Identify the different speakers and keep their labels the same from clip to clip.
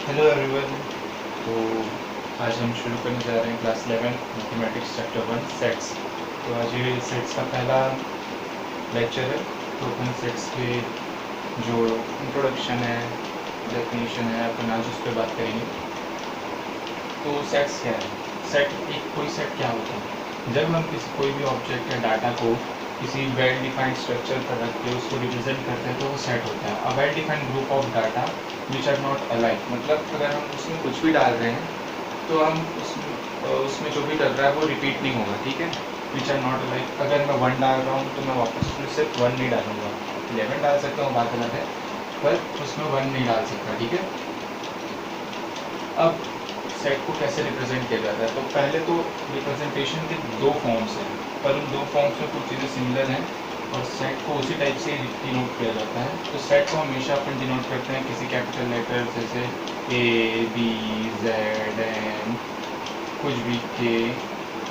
Speaker 1: Hello everyone. तो आज हम शुरू करने जा रहे हैं क्लास 11 मैथमेटिक्स चैप्टर 1 सेट्स। तो आज ये सेट्स का पहला लेक्चर है। तो अपन सेट्स के जो इंट्रोडक्शन है, डेफिनेशन है, अपन आज उस पर बात करेंगे। तो सेट्स क्या है? कोई सेट क्या होता है? जब हम कोई भी ऑब्जेक्ट या डाटा को किसी वेल डिफाइंड स्ट्रक्चर पर रख के उसको रिप्रेजेंट करते हैं तो वो सेट होता है। A well defined group of data which are not alike, मतलब अगर हम उसमें कुछ भी डाल रहे हैं तो हम उसमें जो भी कर रहा है वो रिपीट नहीं होगा, ठीक है। विच आर नॉट अलाइक, अगर मैं 1 डाल रहा हूँ तो मैं वापस उसमें सिर्फ 1 नहीं डालूंगा। 11 डाल सकता हूँ, बात अलग है, पर उसमें 1 नहीं डाल सकता, ठीक है। अब सेट को कैसे रिप्रेजेंट किया जाता है? तो पहले तो रिप्रेजेंटेशन के दो फॉर्म्स हैं, पर उन दो फॉर्म्स में कुछ चीज़ें सिमिलर हैं और सेट को उसी टाइप से डिनोट किया जाता है। तो सेट को हमेशा अपन डिनोट करते हैं किसी कैपिटल लेटर जैसे ए, बी, जेड, एन, कुछ भी के,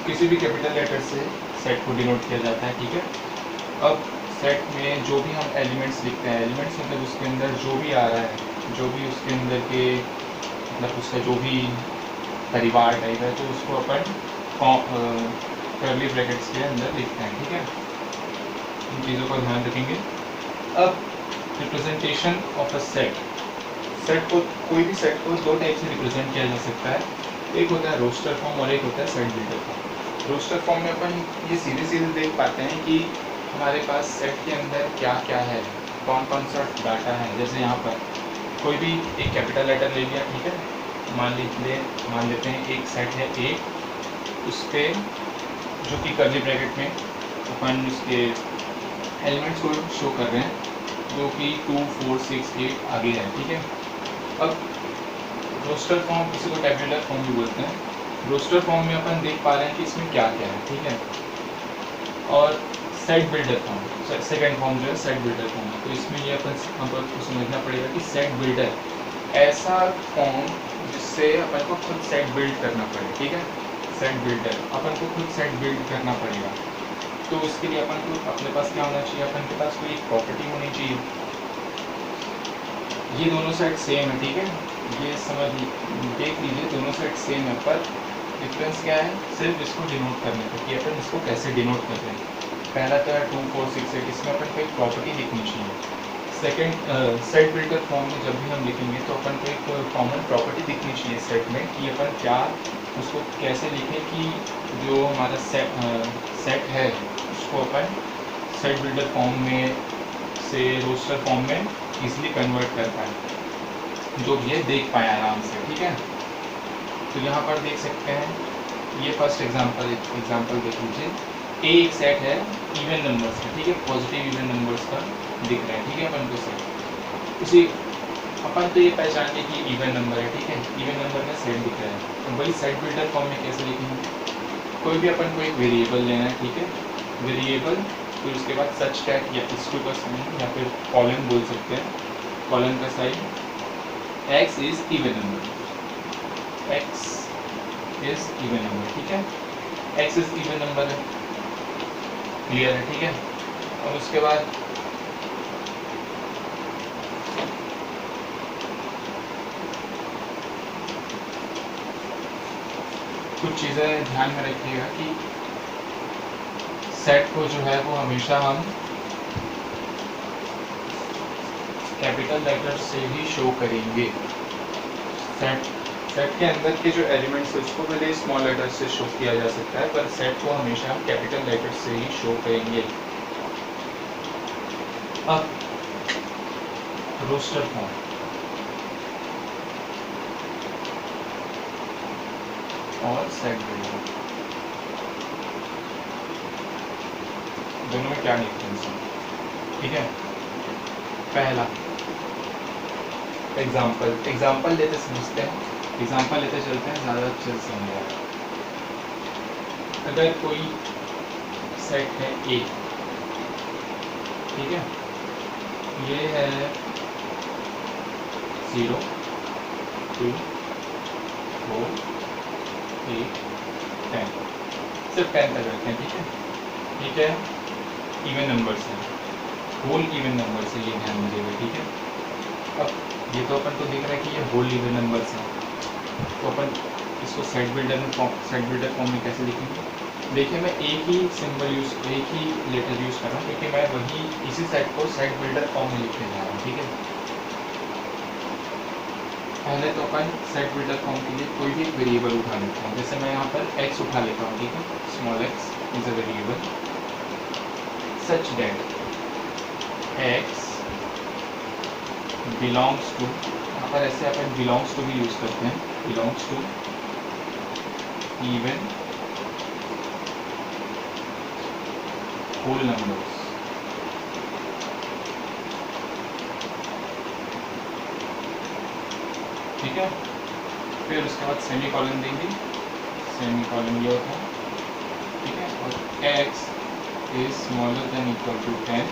Speaker 1: किसी भी कैपिटल लेटर से सेट को डिनोट किया जाता है, ठीक है। अब सेट में जो भी हम एलिमेंट्स लिखते हैं, एलिमेंट्स मतलब उसके अंदर जो भी आ रहा है, जो भी उसके अंदर के मतलब उसका जो भी परिवार टाइप है, तो उसको अपन कर्ली ब्रैकेट्स के अंदर लिखते हैं, ठीक है। इन चीज़ों का ध्यान रखेंगे। अब representation of a set, set को कोई भी सेट को दो टाइप से रिप्रेजेंट किया जा सकता है। एक होता है रोस्टर फॉर्म और एक होता है set builder form. Roster form में अपन ये सीधे सीधे देख पाते हैं कि हमारे पास सेट के अंदर क्या क्या है, कौन कौन सा डाटा है। जैसे यहाँ पर कोई भी एक कैपिटल लेटर ले लिया, ठीक है। मान लेते हैं एक सेट है ए, उस पर जो कि कर्ली ब्रैकेट में अपन उसके एलिमेंट्स को शो कर रहे हैं, जो कि 2, 4, 6, 8 आगे है, ठीक है। अब रोस्टर फॉर्म, किसी को टेबुलर फॉर्म भी बोलते हैं। रोस्टर फॉर्म में अपन देख पा रहे हैं कि इसमें क्या क्या है, ठीक है। और set builder form, second form जो है सेट बिल्डर फॉर्म है। तो इसमें ये अपन को समझना पड़ेगा कि सेट बिल्डर ऐसा फॉर्म जिससे अपन को खुद सेट बिल्ड करना पड़े, ठीक है। सेट बिल्डर अपन को खुद सेट बिल्ड करना पड़ेगा। तो इसके लिए अपन को अपने पास क्या होना चाहिए? अपन के पास कोई एक प्रॉपर्टी होनी चाहिए। ये दोनों सेट सेम है, ठीक है। ये समझ देख लीजिए, दोनों सेट सेम है, पर डिफरेंस क्या है? सिर्फ इसको डिनोट करने का कि अपन इसको कैसे डिनोट कर रहे हैं। पहला तो है 2, 4, 6, 8, इसमें अपन को एक प्रॉपर्टी लिखनी चाहिए। सेकेंड सेट बिल्डर फॉर्म में जब भी हम लिखेंगे तो अपन को एक कॉमन प्रॉपर्टी दिखनी चाहिए सेट में कि अपन क्या उसको कैसे लिखें कि जो हमारा सेट है उसको अपन सेट बिल्डर फॉर्म में से रोस्टर फॉर्म में इजीली कन्वर्ट कर पाए, जो भी है देख पाए आराम से, ठीक है। तो यहाँ पर देख सकते हैं, ये फर्स्ट एग्जांपल देख लीजिए। ए एक सेट है इवन नंबर्स का, ठीक है, पॉजिटिव इवन नंबर्स का दिख रहा है, ठीक है। अपन को सेट उसी अपन तो ये पहचान लिया कि इवन नंबर है, ठीक है। इवन नंबर का सेट दिख रहा है, तो वही सेट बिल्डर फॉर्म में कैसे लिखेंगे? कोई भी अपन को एक वेरिएबल लेना है, ठीक है। वेरिएबल, फिर उसके बाद सच टैग या *2 का साइन या फिर कॉलन बोल सकते हैं, कॉलन का sign. x is even number, x is even number, ठीक है। x इज इवन नंबर है, क्लियर है, ठीक है। और उसके बाद कुछ चीज़ें ध्यान में रखिएगा कि सेट को जो है वो हमेशा हम कैपिटल लेटर से ही शो करेंगे। सेट के अंदर के जो एलिमेंट्स है उसको पहले स्मॉल लेटर से शो किया जा सकता है, पर सेट को हमेशा हम कैपिटल लेटर से ही शो करेंगे। अब रोस्टर फॉर्म और सेट बिल्डर, दोनों में क्या डिफरेंस है, ठीक है। पहला एग्जाम्पल लेते समझते हैं, एग्जाम्पल लेते चलते हैं, ज़्यादा अच्छे से समझ आएगा। अगर कोई सेट है ए, ठीक है, ये है 0, 2, 4, 8, 10, सिर्फ 10 तक रखते हैं, ठीक है। ठीक है, इवन नंबर से, होल इवन नंबर से ये ध्यान दीजिएगा, ठीक है। अब ये तो अपन को दिख रहा है कि ये होल इवन नंबर्स हैं, तो अपन इसको सेट बिल्डर फॉर्म में कैसे लिखेंगे? देखिए मैं एक ही लेटर यूज़ कर रहा हूँ क्योंकि मैं वही इसी सेट को सेट बिल्डर फॉर्म में लिखने जा रहा हूँ, ठीक है। पहले तो अपन सेट बिल्डर फॉर्म के लिए कोई भी वेरिएबल उठा लेता हूँ, जैसे मैं यहाँ पर x उठा लेता हूँ, ठीक है। Small x is a variable such that x belongs to, यहाँ पर ऐसे अपन बिलोंग्स टू भी यूज़ करते हैं, belongs to even whole numbers, ठीक है। फिर उसके बाद सेमी कॉलन देंगे, सेमी कॉलन ये होता है, ठीक है। और x is smaller than equal to 10,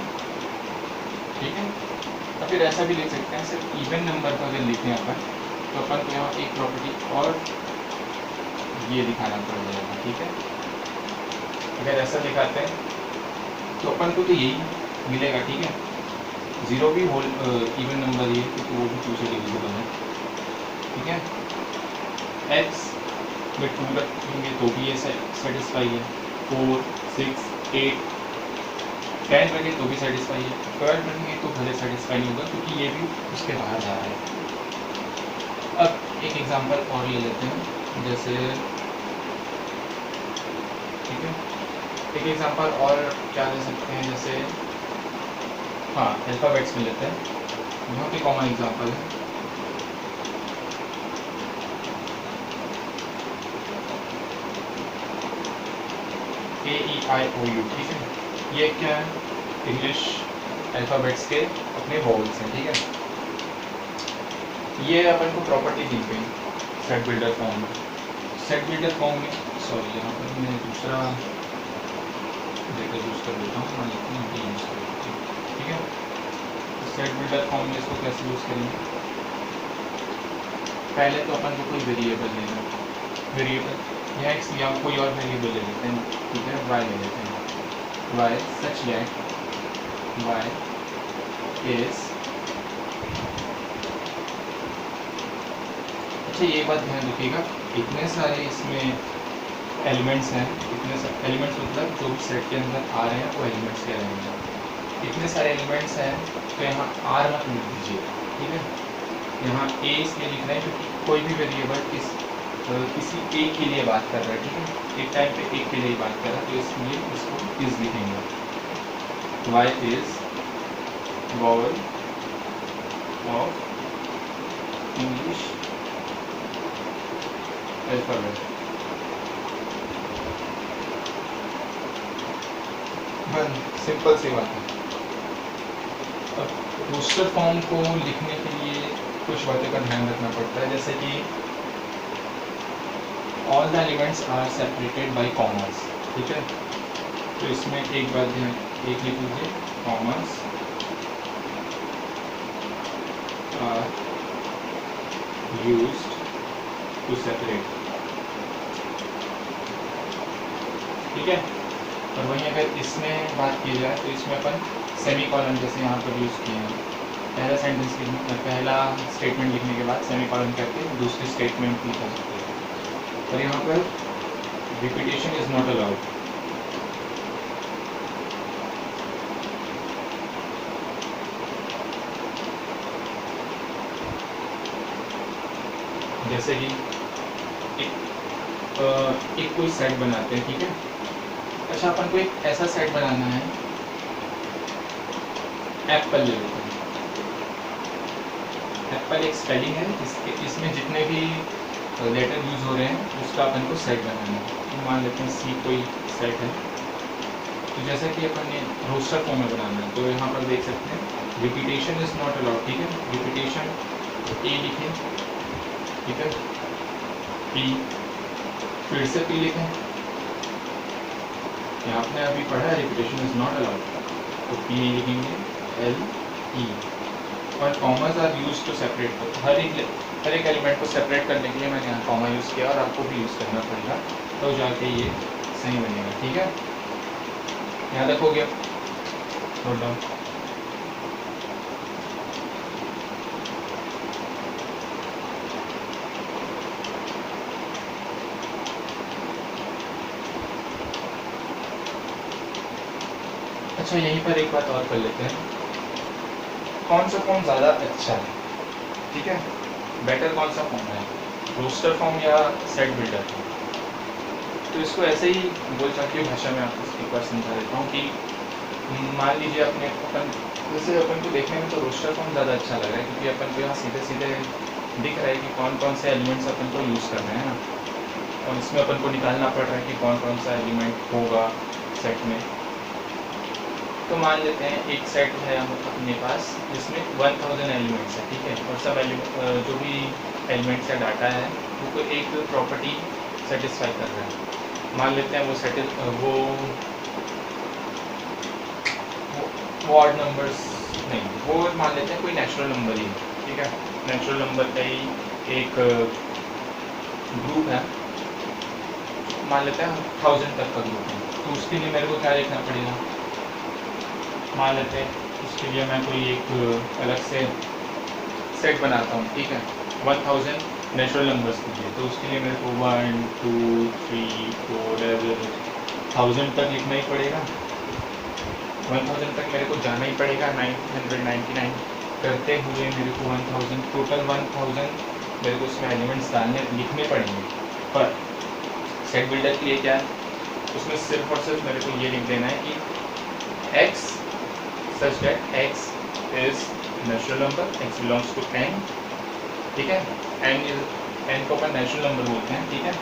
Speaker 1: ठीक है। और फिर ऐसा भी लिख सकते हैं, सिर्फ इवन नंबर को अगर लिखें अपन तो अपन को यहाँ एक प्रॉपर्टी और ये दिखाना पड़ जाएगा, ठीक है। अगर ऐसा दिखाते हैं तो अपन को तो यही मिलेगा, ठीक है। ज़ीरो भी होल इवन नंबर ही है क्योंकि वो भी 2 से डिविजिबल है, ठीक है। x में 2 रखेंगे तो भी ये सेटिस्फाई है, 4, 6, 8, 10 रखें तो भी सेटिस्फाई है, 12 रखेंगे तो भले सेटिस्फाई नहीं होगा क्योंकि ये भी उसके बाहर जा रहा है। अब एक एग्जांपल और ले लेते हैं, जैसे ठीक है, एक एग्जांपल और क्या ले सकते हैं, जैसे हाँ अल्फ़ाबेट्स में लेते हैं, बहुत ही कॉमन एग्जांपल है। AEIOU, ठीक है। ये क्या है? इंग्लिश अल्फ़ाबेट्स के अपने वॉवल्स हैं, ठीक है। ये अपन को प्रॉपर्टी दी गई सेट बिल्डर फॉर्म में। सेट बिल्डर फॉर्म में सॉरी यहाँ पर मैं दूसरा लेकर यूज़ कर देता हूँ, मैं लिखता हूँ यूज़ कर देता हूँ, ठीक है। तो सेट बिल्डर फॉर्म में इसको कैसे यूज़ करेंगे? पहले तो अपन को कोई वेरिएबल लेना है, वेरिएबल या x या कोई और वेरिएबल ले लेते हैं, ठीक है। y ले लेते हैं, y such that y is, अच्छा ये बात ध्यान रखिएगा, इतने सारे इसमें एलिमेंट्स हैं, इतने सारे एलिमेंट्स मतलब जो भी सेट के अंदर आ रहे हैं वो एलिमेंट्स कहलाएंगे। इतने सारे एलिमेंट्स हैं तो यहाँ r मत लिख दीजिए, ठीक है। यहाँ a इसलिए लिख रहे हैं क्योंकि कोई भी वेरिएबल किसी एक के लिए बात कर रहा है, ठीक है। एक टाइम पे एक के लिए बात कर रहा है, तो इसलिए इसको इज लिखेंगे। y is vowel of English alphabet. Simple सी बात है। अब रोस्टर फॉर्म को लिखने के लिए कुछ बातों का ध्यान रखना पड़ता है, जैसे कि all the elements are separated by commas, ठीक है। तो इसमें एक बात ध्यान, एक लिख लीजिए, commas are used to separate, ठीक है। और वहीं अगर इसमें बात की जाए तो इसमें अपन सेमी कॉलन जैसे यहाँ पर यूज़ किए हैं, पहला सेंटेंस लिखने, पहला स्टेटमेंट लिखने के बाद सेमी कॉलन करके दूसरी स्टेटमेंट लिख सकते हैं। और यहाँ पर रिपीटेशन इज नॉट अलाउड, जैसे कि एक कोई सेट बनाते हैं, ठीक है। अच्छा अपन को एक ऐसा सेट बनाना है, एप्पल ले लेते हैं। एप्पल एक स्पेलिंग है, इसमें जितने भी लेटर यूज हो रहे हैं उसका अपन को सेट बनाना है। तो मान लेते हैं सी कोई सेट है, तो जैसा कि अपन ने रोस्टर फॉर्म में बनाना है, तो यहाँ पर देख सकते हैं रिपीटेशन इज नॉट अलाउड, ठीक है। रिपीटेशन ए लिखें, ठीक है, पी, फिर से पी लिखें, आपने अभी पढ़ा है रिपीटेशन इज नॉट अलाउड, तो पी नहीं लिखेंगे, एल ई। और commas are use to separate, हर एक एलिमेंट को सेपरेट करने के लिए मैंने यहाँ कॉमा यूज़ किया और आपको भी यूज़ करना पड़ेगा, तो जाके ये सही बनेगा, ठीक है। यहाँ तक हो गया, नोट डाउन। अच्छा, यहीं पर एक बात और कर लेते हैं, कौन सा फॉर्म ज़्यादा अच्छा है, ठीक है, बेटर कौन सा फॉर्म है, रोस्टर फॉर्म या सेट बिल्डर फॉर्म। तो इसको ऐसे ही बोल सकती हूँ भाषा में आपको एक बार समझा देता हूँ कि मान लीजिए अपन जैसे अपन को देखने में तो रोस्टर फॉर्म ज़्यादा अच्छा लग रहा है, क्योंकि अपन को यहाँ सीधे सीधे दिख रहा है कि कौन कौन से एलिमेंट्स अपन को यूज़ करना है ना, और इसमें अपन को निकालना पड़ रहा है कि कौन कौन सा एलिमेंट होगा सेट में। तो मान लेते हैं एक सेट है अपने पास जिसमें 1000 एलिमेंट्स है, ठीक है, और सब जो भी एलिमेंट्स का डाटा है वो कोई एक प्रॉपर्टी सेटिस्फाई कर रहा है। मान लेते हैं वो ऑड नंबर्स नहीं, वो मान लेते हैं कोई नेचुरल नंबर ही है, ठीक है, नेचुरल नंबर का ही एक ग्रुप है, मान लेते हैं 1000 तक का ग्रुप है। तो उसके लिए मेरे को क्या लिखना पड़ेगा, मान लेते हैं उसके लिए मैं कोई एक अलग से सेट बनाता हूँ, ठीक है, 1000 नेचुरल नंबर्स के लिए। तो उसके लिए मेरे को 1 2 3 4 1000 तक लिखना ही पड़ेगा, 1000 तक मेरे को जाना ही पड़ेगा। 999 करते हुए मेरे को 1000 टोटल 1000 मेरे को उसमें एलिमेंट्स लिखने पड़ेंगे। पर सेट बिल्डर के लिए क्या है, उसमें सिर्फ और सिर्फ मेरे को ये लिख देना है कि x such that x is natural number, x belongs to n, ठीक है, n को अपन नेचुरल नंबर बोलते हैं, ठीक है,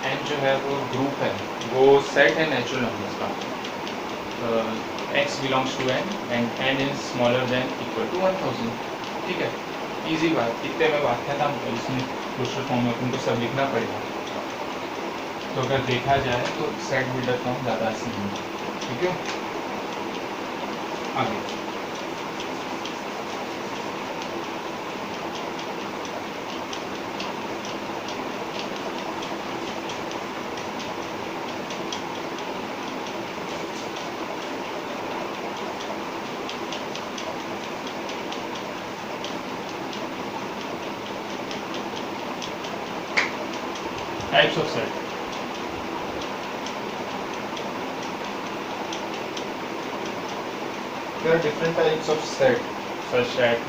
Speaker 1: n जो है वो ग्रुप है, वो सेट है नेचुरल नंबर्स का, x belongs to n and n is smaller than equal to 1000, ठीक है, इजी बात, इतने में बात है था। इसमें रोस्टर फॉर्म में अपन को सब लिखना पड़ेगा। तो अगर देखा जाए तो सेट बिल्डर फॉर्म ज़्यादा आसान है, ठीक है। आगे types of set. There are different types of set, such as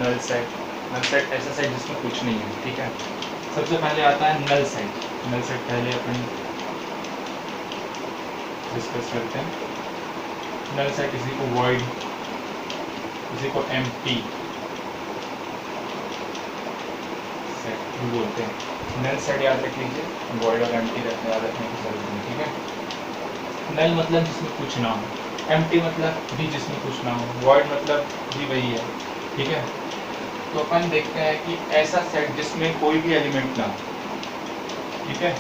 Speaker 1: null set। null set ऐसा सेट जिसमें कुछ नहीं है, ठीक है। सबसे पहले आता है null set। null set पहले अपन डिस्कस करते हैं। null set इसी को void, इसी को empty set भी बोलते हैं। null set याद रख लीजिए, void और empty याद रखने की जरूरत नहीं, ठीक है। null मतलब जिसमें कुछ ना हो, empty मतलब भी जिसमें कुछ ना हो, void मतलब भी वही है, ठीक है। तो अपन देखते हैं कि ऐसा सेट जिसमें कोई भी एलिमेंट ना हो, ठीक है,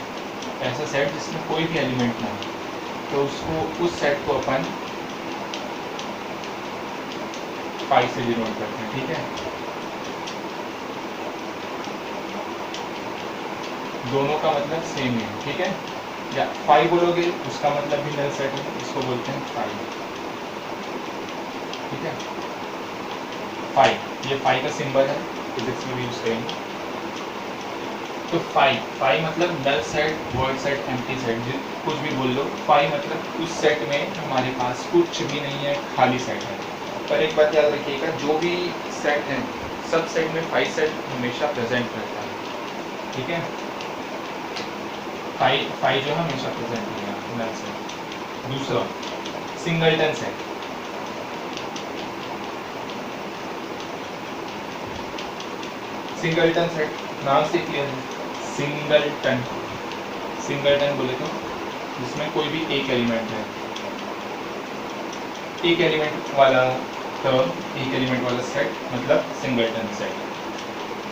Speaker 1: ऐसा सेट जिसमें कोई भी एलिमेंट ना हो, तो उस सेट को अपन फाई से डिनोट करते हैं, ठीक है। दोनों का मतलब सेम है, ठीक है, या फाई बोलोगे उसका मतलब भी नल सेट है, इसको बोलते हैं फाई, ठीक है। फाई, ये फाई का सिंबल है, फिजिक्स में भी यूज करेंगे। तो फाई मतलब null set, void set, empty set, कुछ भी बोल लो। फाई मतलब उस सेट में हमारे पास कुछ भी नहीं है, खाली सेट है। पर एक बात याद रखिएगा, जो भी सेट है सब सेट में फाई सेट हमेशा प्रेजेंट रहता है, ठीक है। फाई जो है हमेशा प्रेजेंट रहेगा नल सेट। दूसरा सिंगलटन सेट। सिंगलटन सेट नाम से क्लियर है, सिंगलटन बोले तो जिसमें कोई भी एक एलिमेंट है, एक एलिमेंट वाला टर्म, एक एलिमेंट वाला सेट मतलब सिंगलटन सेट।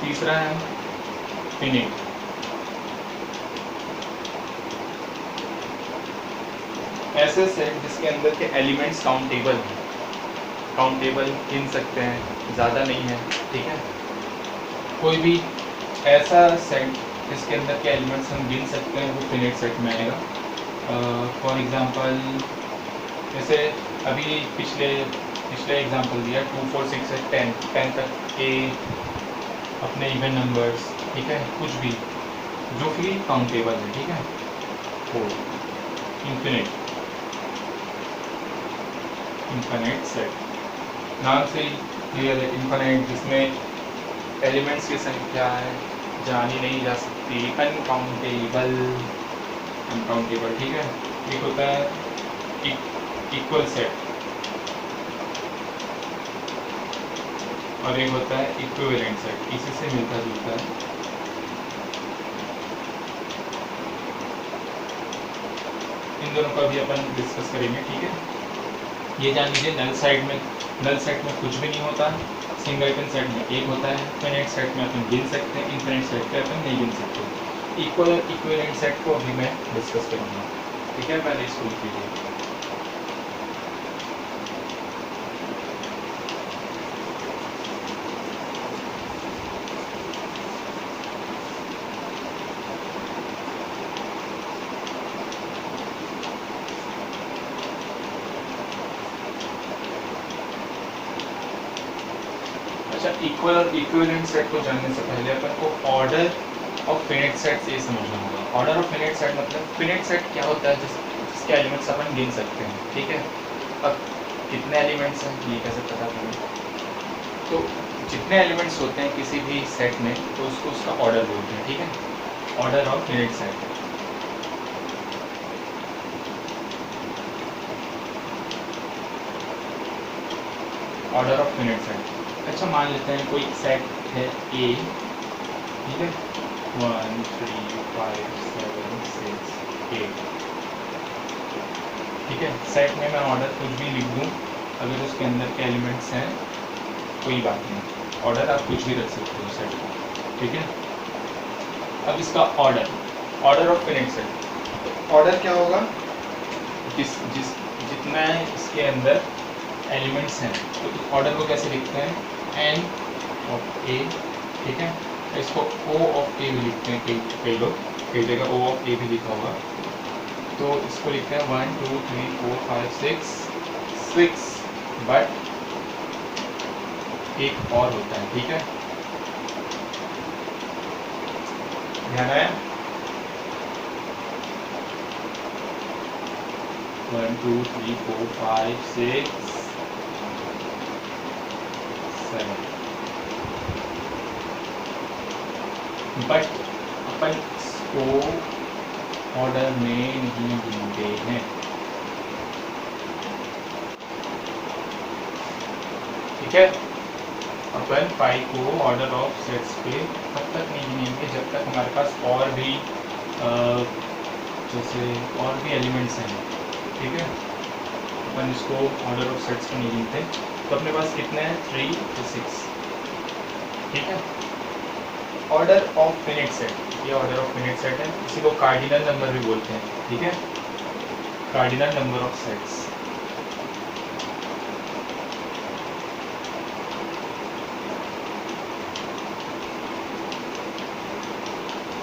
Speaker 1: तीसरा है फिनिट। ऐसे सेट जिसके अंदर के एलिमेंट्स काउंटेबल हैं, काउंटेबल गिन सकते हैं, ज़्यादा नहीं है, ठीक है। कोई भी ऐसा सेट जिसके अंदर के एलिमेंट्स हम गिन सकते हैं वो फिनिट सेट में आएगा। फॉर एग्जांपल जैसे अभी पिछले एग्जांपल दिया 2 4 6 से 10 तक के अपने इवन नंबर्स, ठीक है, कुछ भी जो कि काउंटेबल है, ठीक है, वो इन्फिनिट। Infinite set. नाम से ही क्लियर है, इनफाइनाइट, जिसमें एलिमेंट्स की संख्या है जानी नहीं जा सकती, अनकाउंटेबल, अनकाउंटेबल, ठीक है। एक होता है इक्वल सेट और एक होता है इक्विवेलेंट सेट, इसी से मिलता जुलता है। इन दोनों का भी अपन डिस्कस करेंगे, ठीक है। ये जान लीजिए, नल सेट में कुछ भी नहीं होता, सिंगलटन सेट में एक होता है, इनफाइनाइट सेट में अपन गिन सकते हैं, इनफाइनाइट सेट पे अपन नहीं गिन सकते। इक्वल इक्विवेलेंट सेट को अभी मैं डिस्कस करूँगा, ठीक है। पहले इसको लिख लीजिए। अच्छा, इक्वल और इक्विवेलेंट सेट को जानने से पहले अपन को ऑर्डर ऑफ फिनिट सेट ये समझना होगा। ऑर्डर ऑफ फिनिट सेट मतलब फिनिट सेट क्या होता है, जिसके एलिमेंट्स अपन गिन सकते हैं, ठीक है। अब कितने एलिमेंट्स हैं ये कैसे पता करें, तो जितने एलिमेंट्स होते हैं किसी भी सेट में तो उसको उसका ऑर्डर बोलते हैं, ठीक है। Order of finite set, order of finite set. अच्छा, मान लेते हैं कोई सेट है ए, ठीक है, 1 3 5 7 6 8, ठीक है। सेट में मैं ऑर्डर कुछ भी लिख दूँ, अगर उसके अंदर के एलिमेंट्स हैं कोई बात नहीं, ऑर्डर आप कुछ भी रख सकते हो सेट का, ठीक है। अब इसका order of finite set, order क्या होगा, जितना इसके अंदर एलिमेंट्स हैं, तो ऑर्डर को कैसे लिखते हैं, एन ऑफ ए, ठीक है। इसको ओ ऑफ ए भी लिखते हैं कई लोग, कई जगह ओ ऑफ ए भी लिखा होगा, तो इसको लिखते हैं 1 2 3 4 5 6, बट एक और होता है, ठीक है, ध्यान आया। 1 2 3 4 5 6 7, बट अपन इसको ऑर्डर में नहीं गिनते हैं, ठीक है। अपन पाई को ऑर्डर ऑफ सेट्स पे तब तक नहीं गिनेंगे जब तक हमारे पास और भी जैसे और भी एलिमेंट्स हैं, ठीक है। अपन इसको ऑर्डर ऑफ सेट्स पे नहीं गिनते, तो अपने पास कितने हैं, 3 to 6, ठीक है। ऑर्डर ऑफ फिनिट सेट, ये ऑर्डर ऑफ फिनिट सेट है, इसी को कार्डिनल नंबर भी बोलते हैं, ठीक है, cardinal number of sets.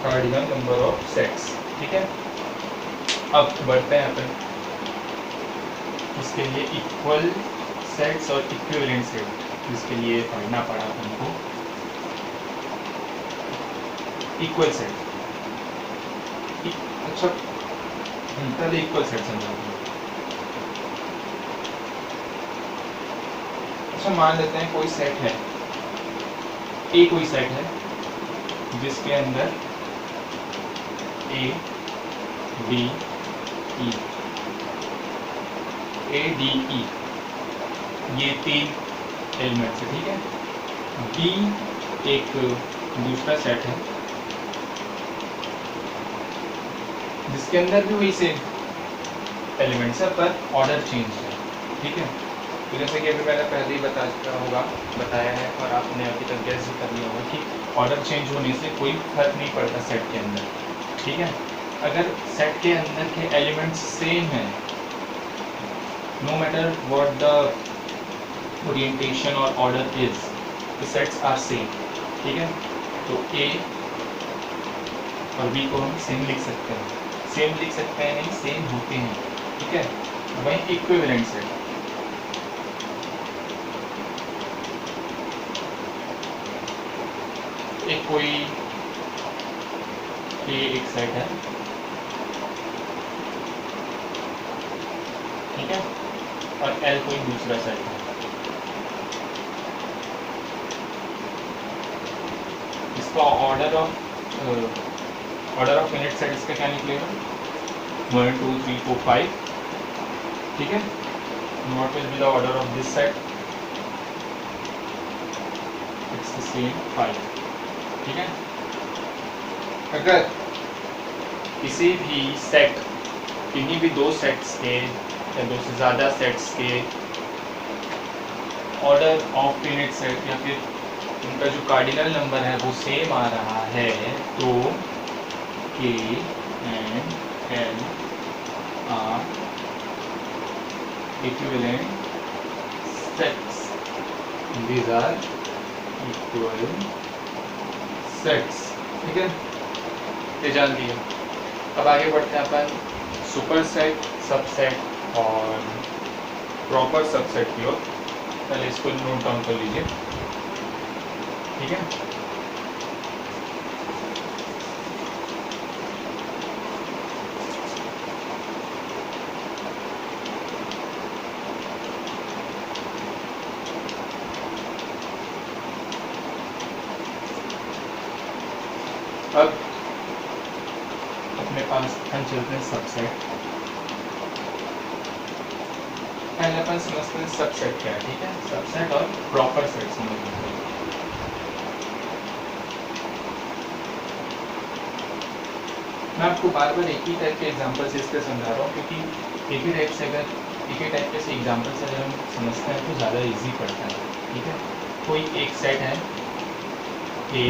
Speaker 1: Cardinal number of sets, ठीक है। अब बढ़ते हैं अपन इसके लिए इक्वल सेट्स और इक्विवेलेंट सेट, जिसके लिए पढ़ना पड़ा हमको। इक्वल सेट, अच्छा पहले इक्वल सेट समझाते हैं। अच्छा, मान लेते हैं कोई सेट है, ए कोई सेट है जिसके अंदर A B E, A D E ये 3 एलिमेंट्स है, ठीक है। बी एक दूसरा सेट है जिसके अंदर भी वही सेम एलिमेंट्स है पर ऑर्डर चेंज है, ठीक है। तो जैसे कि अभी मैंने पहले ही बताया है और आपने अभी तक गैस कर लिया होगा कि ऑर्डर चेंज होने से कोई फर्क नहीं पड़ता सेट के अंदर, ठीक है। अगर सेट के अंदर के एलिमेंट्स सेम हैं, no matter what the orientation और order is, the sets are same, ठीक है। तो ए और बी को हम सेम लिख सकते हैं, सेम लिख सकते हैं नहीं, सेम होते हैं, ठीक है। वही इक्विवेलेंट सेट, एक कोई ये एक सेट है, ठीक है, और L कोई दूसरा सेट है। इसका ऑर्डर ऑफ यूनिट सेट इसका क्या निकलेगा? 1 2 3 4 5, ठीक है। What will be the order of this set? It's the same 5, ठीक है। अगर किसी भी सेट, किन्हीं भी दो सेट्स के या दो से ज़्यादा सेट्स के ऑर्डर ऑफ यूनिट सेट या फिर उनका जो कार्डिनल नंबर है वो सेम आ रहा है, तो K and L are equivalent sets. These are equal sets, ठीक है, ये जान दिए। अब आगे बढ़ते हैं अपन सुपर सेट, सबसेट और प्रॉपर सबसेट की ओर। पहले इसको नोट डाउन कर लीजिए, ठीक है। अब अपने पास हम चलते हैं सबसेट। पहले अपन समझते हैं सबसेट क्या है, ठीक है। सबसेट और प्रॉपर सेट समझते हैं। मैं आपको बार बार एक ही टाइप के एग्जांपल से इसलिए समझा रहा हूँ क्योंकि एक ही टाइप के से एग्जांपल से अगर हम समझते हैं तो ज़्यादा इजी पड़ता है, ठीक है। कोई एक सेट है A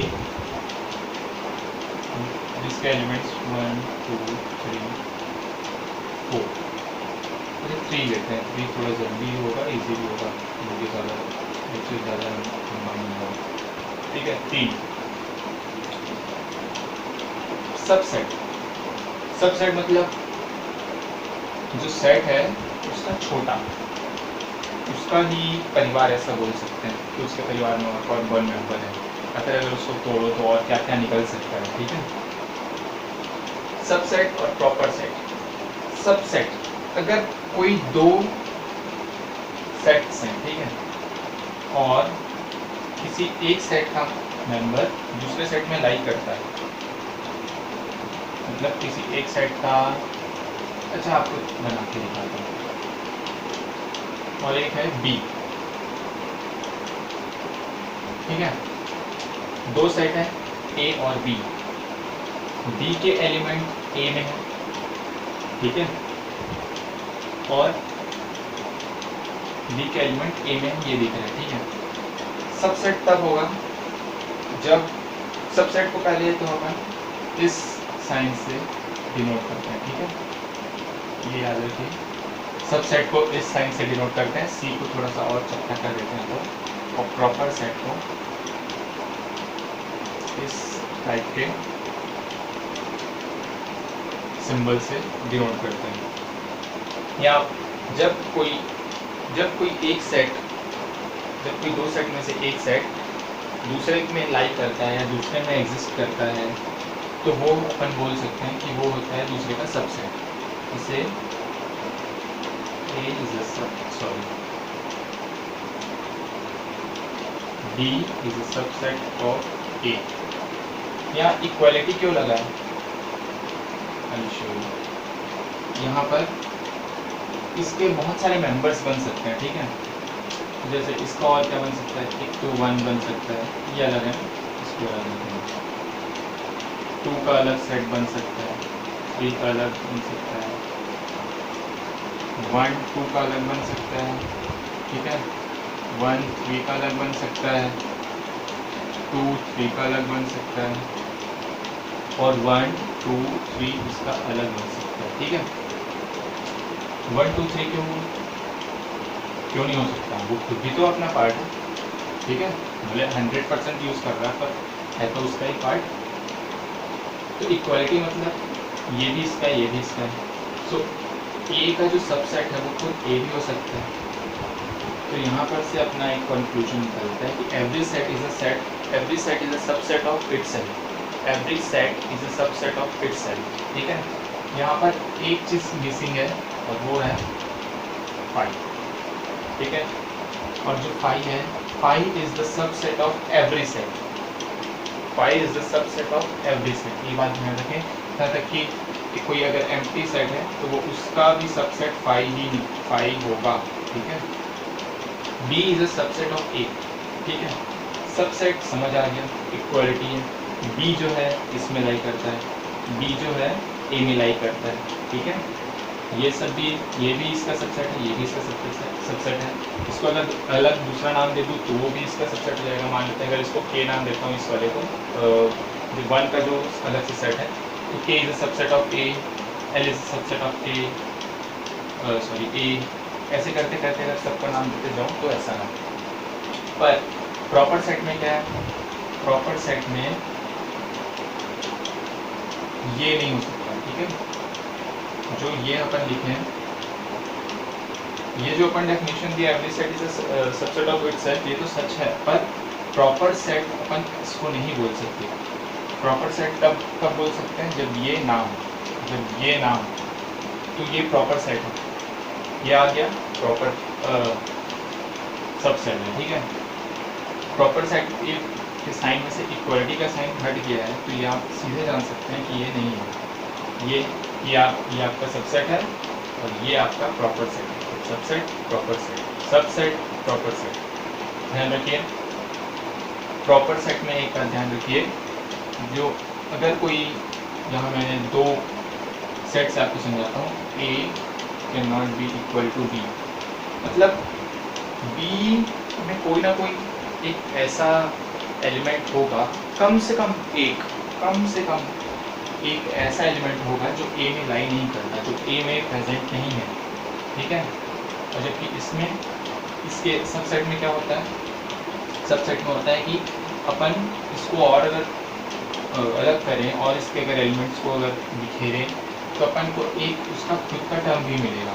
Speaker 1: जिसके एलिमेंट्स 1 2 3 4, अरे 3 लेते हैं। 3 थोड़ा जल्दी होगा, इजी भी होगा, मुझे ज़्यादा लंबा नहीं होगा, ठीक है। 3 सबसेट मतलब जो सेट है उसका छोटा, उसका ही परिवार ऐसा बोल सकते हैं कि उसके परिवार में और कौन कौन मेंबर है। अगर उसको तोड़ो तो और क्या क्या निकल सकता है, ठीक है। सबसेट और प्रॉपर सेट। सबसेट अगर कोई दो सेट्स हैं, ठीक है, और किसी एक सेट का मेंबर दूसरे सेट में लाइक करता है, मतलब किसी एक सेट का, अच्छा आपको बना के दिखाता हूँ, और एक है B, ठीक है। दो सेट है A और B, B के एलिमेंट A में है, ठीक है, और B के एलिमेंट A में ये दिख रहा है, ठीक है। सबसेट तब होगा जब सबसेट को पहले तो अपन इस साइन से डिनोट करते हैं, ठीक है, ये याद रखिए। सबसेट को इस साइन से डिनोट करते हैं, C को थोड़ा सा और चपटा कर देते हैं तो, और प्रॉपर सेट को इस टाइप के सिंबल से डिनोट करते हैं। या जब कोई दो सेट में से एक सेट दूसरे में लाइक करता है या दूसरे में एग्जिस्ट करता है, तो वो अपन बोल सकते हैं कि वो होता है दूसरे का सबसेट। इसे D is a subset of A। यहाँ इक्वालिटी क्यों लगा है? यहाँ पर इसके बहुत सारे मेंबर्स बन सकते हैं, ठीक है। जैसे इसका और क्या बन सकता है, एक तो 1 बन सकता है, ये अलग है, इसको अलग है। 2 का अलग सेट बन सकता है, 3 का अलग बन सकता है, 1 2 का अलग बन सकता है, ठीक है। 1 3 का अलग बन सकता है, 2 3 का अलग बन सकता है, और 1 2 3 इसका अलग बन सकता है, ठीक है। 1 2 3 क्यों नहीं हो सकता? वो खुद भी तो अपना पार्ट है, ठीक है। भले 100% यूज़ कर रहा है पर है तो उसका ही पार्ट। तो इक्वालिटी मतलब ये भी इसका है, ये भी इसका है। सो A का जो सबसेट है वो खुद A भी हो सकता है। तो यहाँ पर से अपना एक कंक्लूजन निकलता है कि every set is a subset of itself. Every set is a subset of itself, ठीक है। यहाँ पर एक चीज़ मिसिंग है और वो है 5। ठीक है। और जो फाई है, phi is the subset of every set, phi is the subset of every set. ये बात ध्यान रखें, यहाँ तक कि कोई अगर एम्प्टी सेट है तो वो उसका भी सबसेट फाई होगा, ठीक है। B is a subset of A, ठीक है। सबसेट समझ आ गया, इक्वालिटी है। बी जो है इसमें लाई करता है, बी जो है ए में लाई करता है, ठीक है। ये सब भी, ये भी इसका सबसेट है, ये भी इसका सबसेट है। इसको अगर अलग दूसरा नाम दे दूँ तो वो भी इसका सबसेट हो जाएगा। मान लेते हैं अगर इसको के नाम देता हूँ इस वाले को, वन का जो अलग से सेट है, तो K is a subset of A, L is a subset of A, sorry A, ऐसे करते करते अगर सबका नाम देते जाऊँ तो ऐसा ना। पर प्रॉपर सेट में क्या है, प्रॉपर सेट में ये नहीं हो सकता, ठीक है। जो ये अपन लिखे हैं, ये जो अपन डेफिनेशन दिया every set is a subset of itself, ये तो सच है, पर प्रॉपर सेट अपन इसको नहीं बोल सकते। प्रॉपर सेट कब बोल सकते हैं, जब ये ना हो, जब ये ना हो तो ये प्रॉपर सेट है। ये आ गया प्रॉपर सबसेट है, ठीक है। प्रॉपर सेट के साइन में से इक्वालिटी का साइन हट गया है, तो ये आप सीधे जान सकते हैं कि ये नहीं है। ये आपका सबसेट है और ये आपका प्रॉपर सेट है। Subset proper set, subset proper set, ध्यान रखिए। प्रॉपर सेट में एक बात ध्यान रखिए, जो अगर कोई, यहाँ मैंने दो सेट्स आपको समझाता हूँ, A can not be equal to B, मतलब बी में कोई ना कोई एक ऐसा एलिमेंट होगा, कम से कम एक ऐसा एलिमेंट होगा जो ए में लाई नहीं करता, जो ए में प्रेजेंट नहीं है, ठीक है। और जबकि इसमें, इसके सबसेट में क्या होता है, सबसेट में होता है कि अपन इसको और अगर अलग करें और इसके अगर एलिमेंट्स को अगर बिखेरें तो अपन को एक उसका खुद का टर्म भी मिलेगा,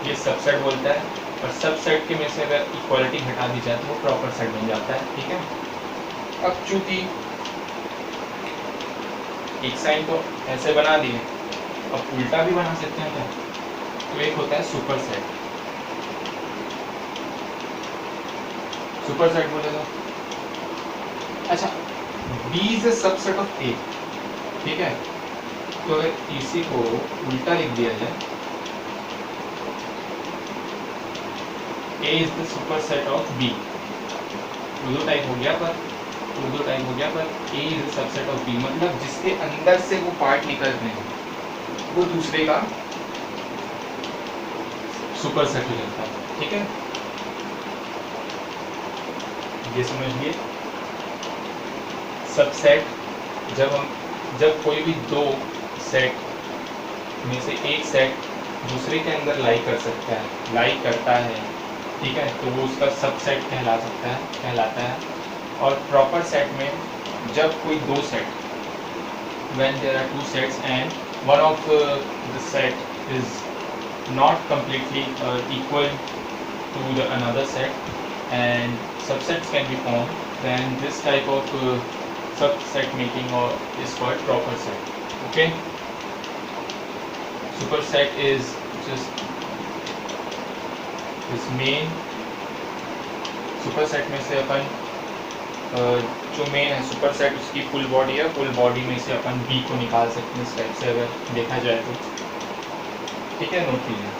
Speaker 1: ये सबसेट बोलता है। और सबसेट के में से अगर इक्वालिटी हटा दी जाए तो वो प्रॉपर सेट बन जाता है, ठीक है। अब चूंकि एक साइन तो ऐसे बना दिए, अब उल्टा भी बना सकते हैं क्या, तो एक होता है सुपर सेट, सुपर सेट बोले तो अच्छा, B is a subset of A, ठीक है। तो अगर इसी को उल्टा लिख दिया जाए, A is the super set of B, Urdu type हो गया, पर A is the subset of B, मतलब जिसके अंदर से वो पार्ट निकल रहे हैं वो दूसरे का सुपर सेट हो जाता है, ठीक है। ये समझिए, सबसेट जब कोई भी दो सेट में से एक सेट दूसरे के अंदर लाई करता है, ठीक है, तो वो उसका सबसेट कहलाता है। और प्रॉपर सेट में जब कोई दो set, when there are two sets and one of the set is not completely equal to the another set and subsets can be formed, then this type of subset making or is called proper set, okay. Superset is just this main, superset में से अपन जो main है superset, उसकी full body है, full body में से अपन B को निकाल सकते हैं इस टाइप से अगर देखा जाए तो, ठीक है। नोट कीजिए।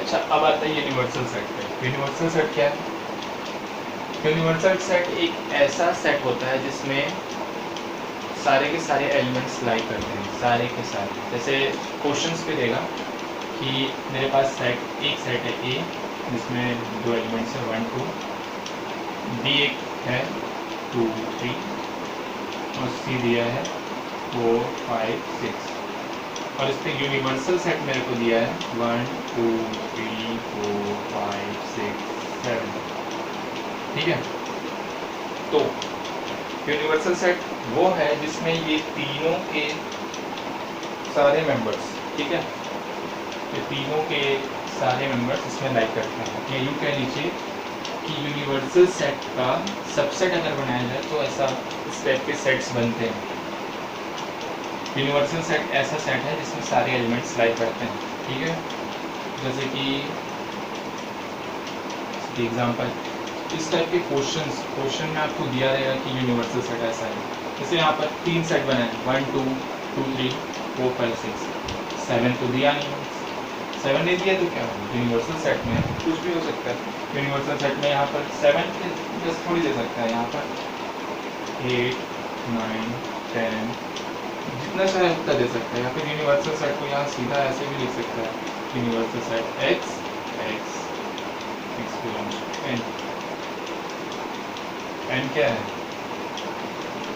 Speaker 1: अच्छा, अब आता है यूनिवर्सल सेट पे। यूनिवर्सल सेट क्या है? यूनिवर्सल सेट एक ऐसा सेट होता है जिसमें सारे के सारे एलिमेंट्स लाई करते हैं, सारे के सारे। जैसे क्वेश्चंस पे देगा कि मेरे पास एक सेट है ए जिसमें दो एलिमेंट्स है 1 2, बी एक है 2 3 और सी दिया है 4 5 6, और इस पर यूनिवर्सल सेट मेरे को दिया है 1 2 3 4 5 6 7, ठीक है। तो यूनिवर्सल सेट वो है जिसमें ये तीनों के सारे मेंबर्स, ठीक है, ये तीनों के सारे मेंबर्स इसमें लाइक करते हैं। या यूँ कह लीजिए कि यूनिवर्सल सेट का सबसेट अगर बनाया जाए तो ऐसा इस टाइप के सेट्स बनते हैं। यूनिवर्सल सेट ऐसा सेट है जिसमें सारे एलिमेंट्स लाई करते हैं, ठीक है। जैसे कि एग्जांपल इस टाइप के क्वेश्चन में आपको दिया रहेगा कि यूनिवर्सल सेट ऐसा है। जैसे यहाँ पर 3 सेट बने हैं 1 2 2 3 4 5 6, 7 तो दिया नहीं है। 7 नहीं दिया तो क्या होगा, यूनिवर्सल सेट में कुछ भी हो सकता है। यूनिवर्सल सेट में यहाँ पर 7 के जस्ट थोड़ी दे सकता है, यहाँ पर 8 9 10 जितना चाहे उतना दे सकता है। या फिर यूनिवर्सल सेट को यहाँ सीधा ऐसे भी लिख सकता है, universal set x x x belongs to n। n क्या है,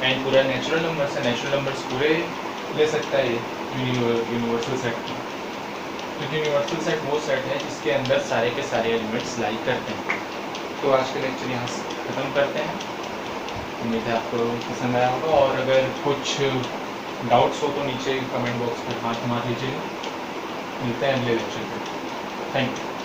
Speaker 1: n पूरा नेचुरल नंबर्स है, नेचुरल नंबर्स पूरे ले सकता है यूनिवर्सल सेट की। तो यूनिवर्सल सेट वो सेट है जिसके अंदर सारे के सारे एलिमेंट्स लाई करते हैं। तो आज का लेक्चर यहाँ से ख़त्म करते हैं। उम्मीद है आपको पसंद आया होगा, और अगर कुछ डाउट्स हो तो नीचे कमेंट बॉक्स पर हाथ मार लीजिएगा। मिलते हैं अगले लेक्चर में। Thank you.